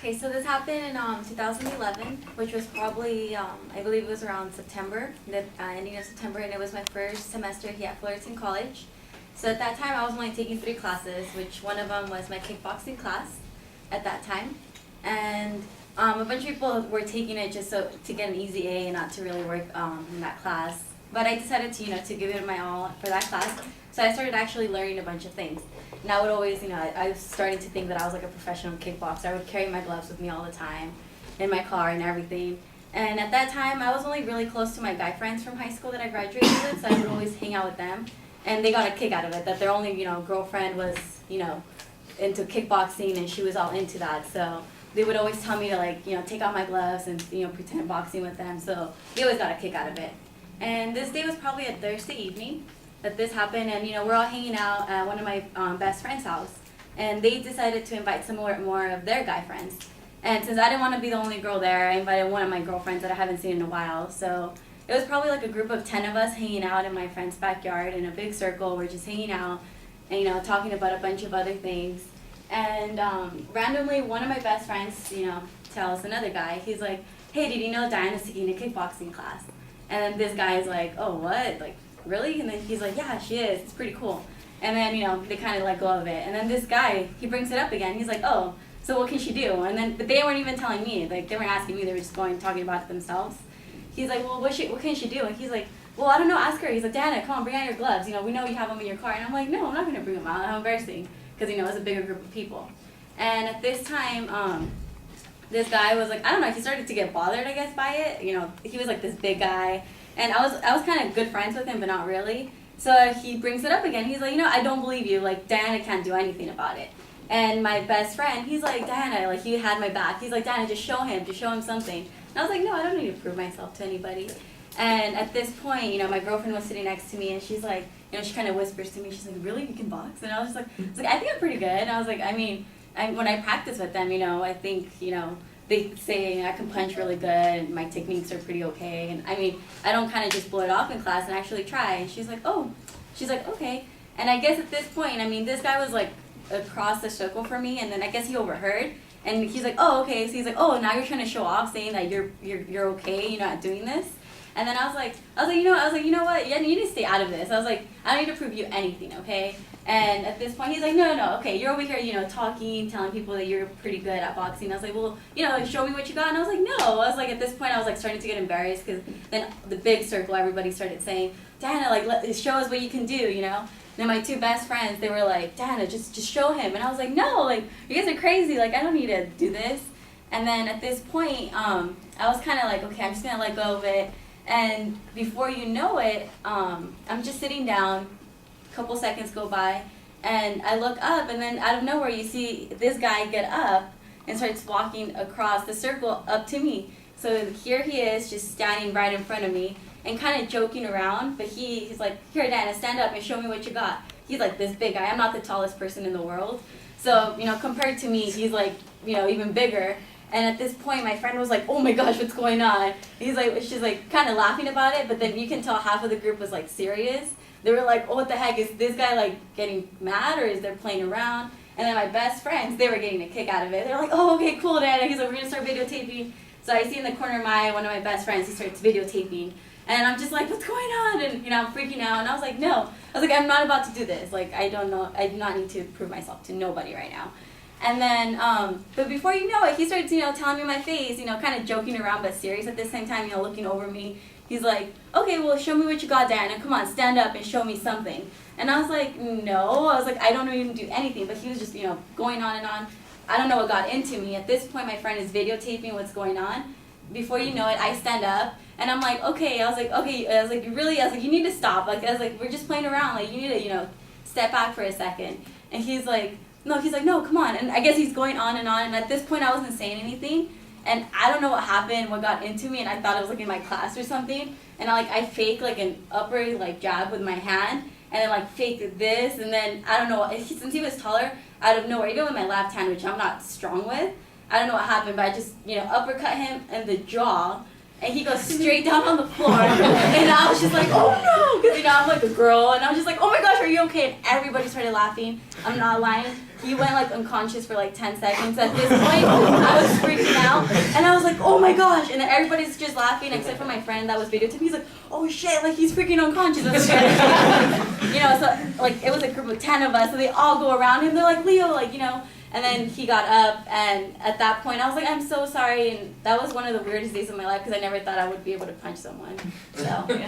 Okay, so this happened in 2011, which was probably, I believe it was around September, the ending of September, and it was my first semester here at Fullerton College. So at that time, I was only taking 3 classes, which one of them was my kickboxing class at that time. And a bunch of people were taking it just so to get an easy A and not to really work in that class. But I decided to, to give it my all for that class. So I started actually learning a bunch of things. And I would always, I was starting to think that I was like a professional kickboxer. I would carry my gloves with me all the time in my car and everything. And at that time, I was only really close to my guy friends from high school that I graduated with, so I would always hang out with them. And they got a kick out of it, that their only, girlfriend was, into kickboxing, and she was all into that. So they would always tell me to, take off my gloves and, pretend boxing with them. So they always got a kick out of it. And this day was probably a Thursday evening that this happened, and we're all hanging out at one of my best friend's house, and they decided to invite some more of their guy friends. And since I didn't want to be the only girl there, I invited one of my girlfriends that I haven't seen in a while. So it was probably like a group of 10 of us hanging out in my friend's backyard in a big circle. We're just hanging out and talking about a bunch of other things. And randomly, one of my best friends, tells another guy, he's like, "Hey, did you know Diana's taking a kickboxing class?" And then this guy is like, "Oh, what? Like, really?" And then he's like, "Yeah, she is. It's pretty cool." And then, they kind of let go of it. And then this guy, he brings it up again. He's like, "Oh, so what can she do?" And then, but they weren't even telling me. Like, they weren't asking me. They were just talking about it themselves. He's like, "Well, what can she do?" And he's like, "Well, I don't know. Ask her." He's like, "Diana, come on, bring out your gloves. We know you have them in your car." And I'm like, "No, I'm not going to bring them out. How embarrassing." Because, it's a bigger group of people. And at this time, this guy was like, I don't know, he started to get bothered, I guess, by it. He was like this big guy. And I was kind of good friends with him, but not really. So he brings it up again. He's like, I don't believe you. Like, Diana can't do anything about it. And my best friend, he's like, Diana, like, he had my back. He's like, Diana, just show him something. And I was like, no, I don't need to prove myself to anybody. And at this point, my girlfriend was sitting next to me, and she's like, she kind of whispers to me, she's like, "Really, you can box?" And I was like, I think I'm pretty good. And I was like, when I practice with them, I think, they say I can punch really good, and my techniques are pretty okay. And I don't kind of just blow it off in class and actually try. And she's like, okay. And I guess at this point, this guy was like across the circle from me, and then I guess he overheard. And he's like, "Oh, okay." So he's like, "Oh, now you're trying to show off, saying that you're okay, at doing this." And then I was like, you know what? Yeah, you need to stay out of this. I was like, I don't need to prove you anything, okay? And at this point, he's like, no, okay, you're over here, talking, telling people that you're pretty good at boxing. I was like, well, show me what you got. And I was like, no. I was like, at this point, I was like starting to get embarrassed, because then the big circle, everybody started saying, Diana, like, show us what you can do, Then my 2 best friends, they were like, Diana, just show him. And I was like, no, like, you guys are crazy. Like, I don't need to do this. And then at this point, I was kind of like, okay, I'm just going to let go of it. And before you know it, I'm just sitting down, a couple seconds go by, and I look up, and then out of nowhere you see this guy get up and starts walking across the circle up to me. So here he is, just standing right in front of me, and kind of joking around, but he's like, "Here, Diana, stand up and show me what you got." He's like this big guy. I'm not the tallest person in the world. So, compared to me, he's like, even bigger. And at this point, my friend was like, "Oh my gosh, what's going on?" She's like kind of laughing about it, but then you can tell half of the group was like serious. They were like, "Oh, what the heck, is this guy like getting mad, or is they playing around?" And then my best friends, they were getting a kick out of it. They're like, "Oh, okay, cool, Dad." He's like, "We're gonna start videotaping." So I see in the corner of one of my best friends, he starts videotaping. And I'm just like, "What's going on?" And I'm freaking out. And I was like, "No." I was like, "I'm not about to do this. Like, I don't know. I do not need to prove myself to nobody right now." And then, but before you know it, he starts, telling me my face, kind of joking around but serious at the same time, looking over me. He's like, "Okay, well, show me what you got, Diana. Come on, stand up and show me something." And I was like, "No." I was like, "I don't even do anything." But he was just, going on and on. I don't know what got into me. At this point, my friend is videotaping what's going on. Before you know it, I stand up, and I'm like, "Okay." I was like, "Okay." I was like, "Really?" I was like, "You need to stop." Like, I was like, "We're just playing around. Like, you need to, step back for a second." And he's like, "No, come on." And I guess he's going on, and at this point I wasn't saying anything, and I don't know what happened, what got into me, and I thought it was like in my class or something, and I faked like an upper like jab with my hand, and then like faked this, and then I don't know, since he was taller, out of nowhere, even with my left hand, which I'm not strong with, I don't know what happened, but I just, uppercut him in the jaw, and he goes straight down on the floor. And I was just like, oh no, because you know I'm like a girl, and I was just like, oh my gosh, are you okay? And everybody started laughing. I'm not lying. He went like unconscious for like 10 seconds. At this point, I was freaking out, and I was like, oh my gosh, and then everybody's just laughing except for my friend that was videotaping. He's like, oh shit, like he's freaking unconscious. You know, so like it was a group of 10 of us, so they all go around him. They're like, Leo, like, you know. And then he got up, and at that point I was like, I'm so sorry, and that was one of the weirdest days of my life because I never thought I would be able to punch someone. So, yeah.